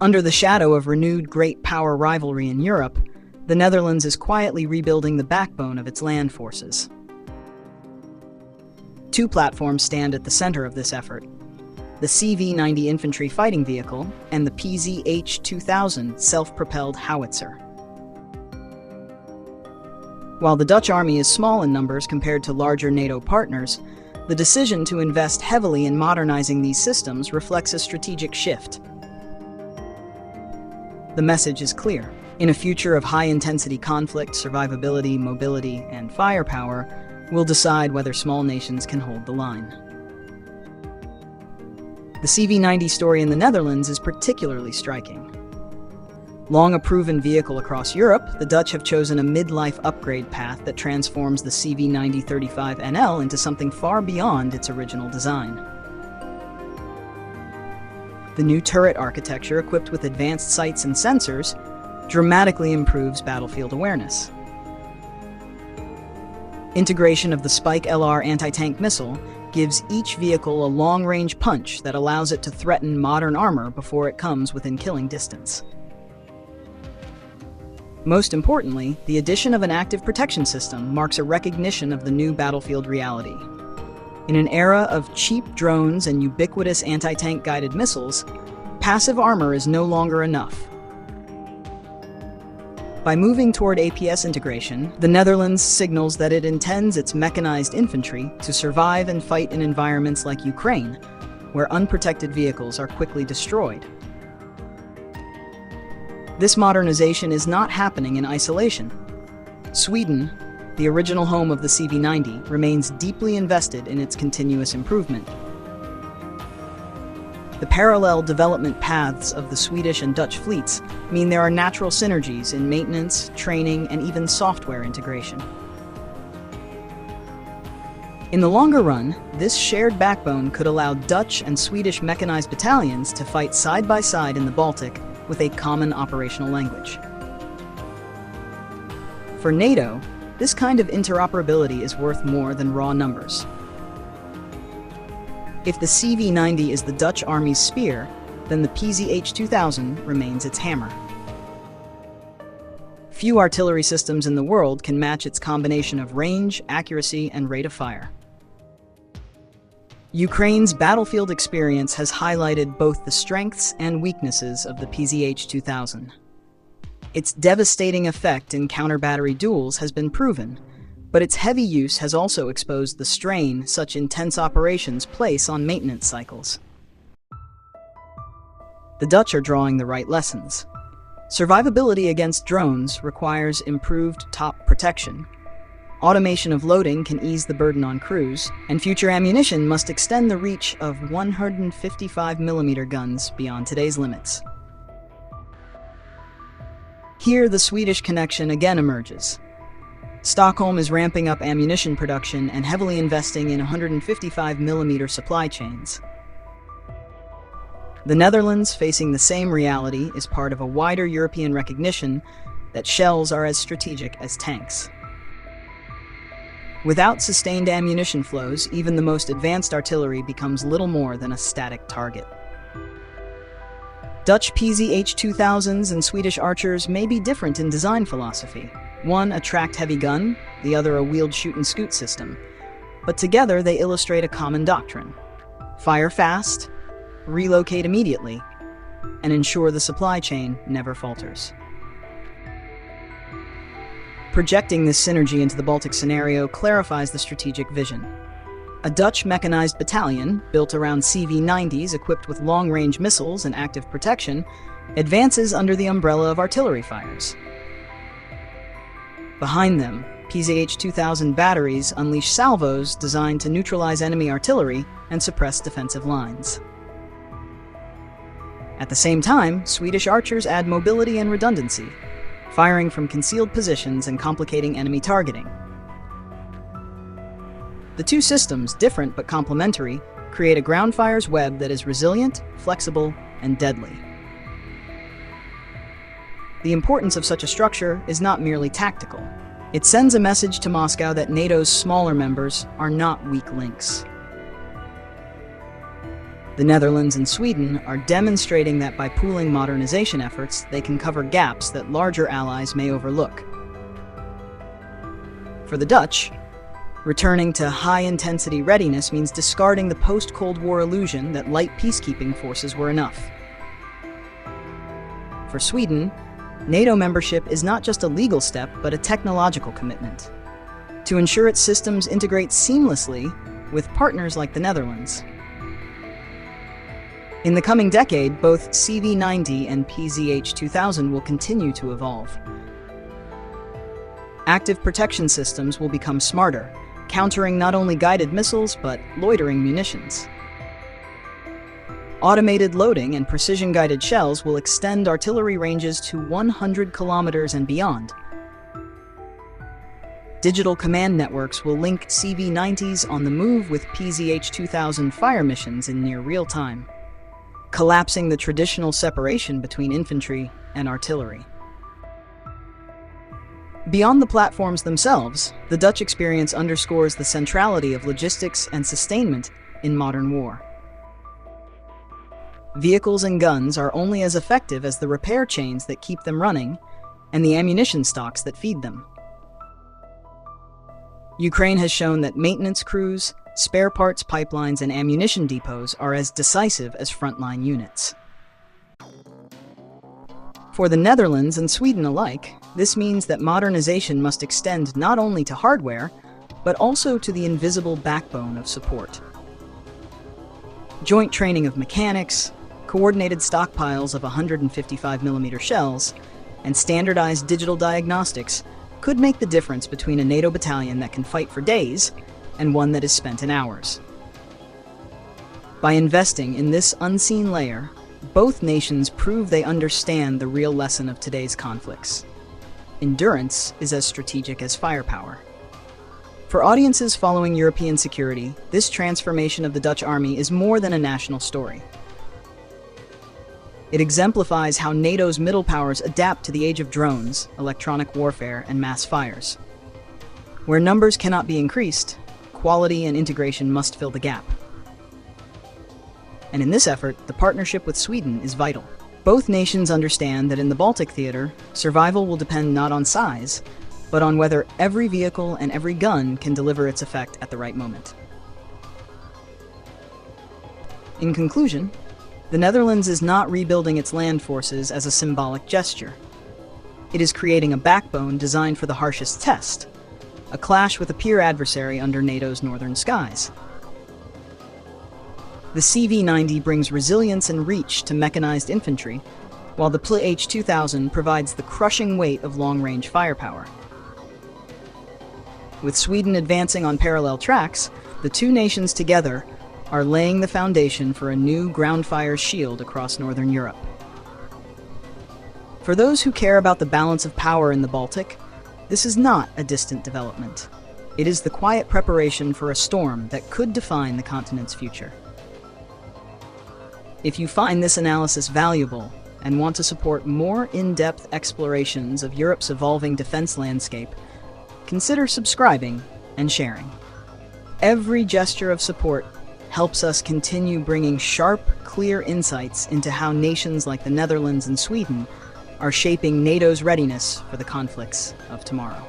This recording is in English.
Under the shadow of renewed great power rivalry in Europe, the Netherlands is quietly rebuilding the backbone of its land forces. Two platforms stand at the center of this effort: the CV90 infantry fighting vehicle and the PzH2000 self-propelled howitzer. While the Dutch army is small in numbers compared to larger NATO partners, the decision to invest heavily in modernizing these systems reflects a strategic shift. The message is clear. In a future of high-intensity conflict, survivability, mobility, and firepower will decide whether small nations can hold the line. The CV90 story in the Netherlands is particularly striking. Long a proven vehicle across Europe, the Dutch have chosen a mid-life upgrade path that transforms the CV90 35NL into something far beyond its original design. The new turret architecture, equipped with advanced sights and sensors, dramatically improves battlefield awareness. Integration of the Spike LR anti-tank missile gives each vehicle a long-range punch that allows it to threaten modern armor before it comes within killing distance. Most importantly, the addition of an active protection system marks a recognition of the new battlefield reality. In an era of cheap drones and ubiquitous anti-tank guided missiles, passive armor is no longer enough. By moving toward APS integration, the Netherlands signals that it intends its mechanized infantry to survive and fight in environments like Ukraine, where unprotected vehicles are quickly destroyed. This modernization is not happening in isolation. Sweden, the original home of the CV90, remains deeply invested in its continuous improvement. The parallel development paths of the Swedish and Dutch fleets mean there are natural synergies in maintenance, training, and even software integration. In the longer run, this shared backbone could allow Dutch and Swedish mechanized battalions to fight side by side in the Baltic with a common operational language. For NATO, this kind of interoperability is worth more than raw numbers. If the CV90 is the Dutch Army's spear, then the PzH2000 remains its hammer. Few artillery systems in the world can match its combination of range, accuracy, and rate of fire. Ukraine's battlefield experience has highlighted both the strengths and weaknesses of the PzH2000. Its devastating effect in counter-battery duels has been proven, but its heavy use has also exposed the strain such intense operations place on maintenance cycles. The Dutch are drawing the right lessons. Survivability against drones requires improved top protection. Automation of loading can ease the burden on crews, and future ammunition must extend the reach of 155mm guns beyond today's limits. Here, the Swedish connection again emerges. Stockholm is ramping up ammunition production and heavily investing in 155mm supply chains. The Netherlands, facing the same reality, is part of a wider European recognition that shells are as strategic as tanks. Without sustained ammunition flows, even the most advanced artillery becomes little more than a static target. Dutch PzH2000s and Swedish Archers may be different in design philosophy. One a tracked heavy gun, the other a wheeled shoot-and-scoot system. But together they illustrate a common doctrine: fire fast, relocate immediately, and ensure the supply chain never falters. Projecting this synergy into the Baltic scenario clarifies the strategic vision. A Dutch mechanized battalion, built around CV90s equipped with long-range missiles and active protection, advances under the umbrella of artillery fires. Behind them, PzH2000 batteries unleash salvos designed to neutralize enemy artillery and suppress defensive lines. At the same time, Swedish Archers add mobility and redundancy, firing from concealed positions and complicating enemy targeting. The two systems, different but complementary, create a ground fire's web that is resilient, flexible, and deadly. The importance of such a structure is not merely tactical. It sends a message to Moscow that NATO's smaller members are not weak links. The Netherlands and Sweden are demonstrating that by pooling modernization efforts, they can cover gaps that larger allies may overlook. For the Dutch, returning to high-intensity readiness means discarding the post-Cold War illusion that light peacekeeping forces were enough. For Sweden, NATO membership is not just a legal step, but a technological commitment to ensure its systems integrate seamlessly with partners like the Netherlands. In the coming decade, both CV90 and PzH2000 will continue to evolve. Active protection systems will become smarter, countering not only guided missiles, but loitering munitions. Automated loading and precision-guided shells will extend artillery ranges to 100 kilometers and beyond. Digital command networks will link CV90s on the move with PzH2000 fire missions in near real time, collapsing the traditional separation between infantry and artillery. Beyond the platforms themselves, the Dutch experience underscores the centrality of logistics and sustainment in modern war. Vehicles and guns are only as effective as the repair chains that keep them running and the ammunition stocks that feed them. Ukraine has shown that maintenance crews, spare parts pipelines, and ammunition depots are as decisive as frontline units. For the Netherlands and Sweden alike, this means that modernization must extend not only to hardware, but also to the invisible backbone of support. Joint training of mechanics, coordinated stockpiles of 155mm shells, and standardized digital diagnostics could make the difference between a NATO battalion that can fight for days and one that is spent in hours. By investing in this unseen layer, both nations prove they understand the real lesson of today's conflicts. Endurance is as strategic as firepower. For audiences following European security, this transformation of the Dutch army is more than a national story. It exemplifies how NATO's middle powers adapt to the age of drones, electronic warfare, and mass fires. Where numbers cannot be increased, quality and integration must fill the gap. And in this effort, the partnership with Sweden is vital. Both nations understand that in the Baltic theater, survival will depend not on size, but on whether every vehicle and every gun can deliver its effect at the right moment. In conclusion, the Netherlands is not rebuilding its land forces as a symbolic gesture. It is creating a backbone designed for the harshest test, a clash with a peer adversary under NATO's northern skies. The CV90 brings resilience and reach to mechanized infantry, while the PzH2000 provides the crushing weight of long-range firepower. With Sweden advancing on parallel tracks, the two nations together are laying the foundation for a new ground fire shield across Northern Europe. For those who care about the balance of power in the Baltic, this is not a distant development. It is the quiet preparation for a storm that could define the continent's future. If you find this analysis valuable and want to support more in-depth explorations of Europe's evolving defense landscape, consider subscribing and sharing. Every gesture of support helps us continue bringing sharp, clear insights into how nations like the Netherlands and Sweden are shaping NATO's readiness for the conflicts of tomorrow.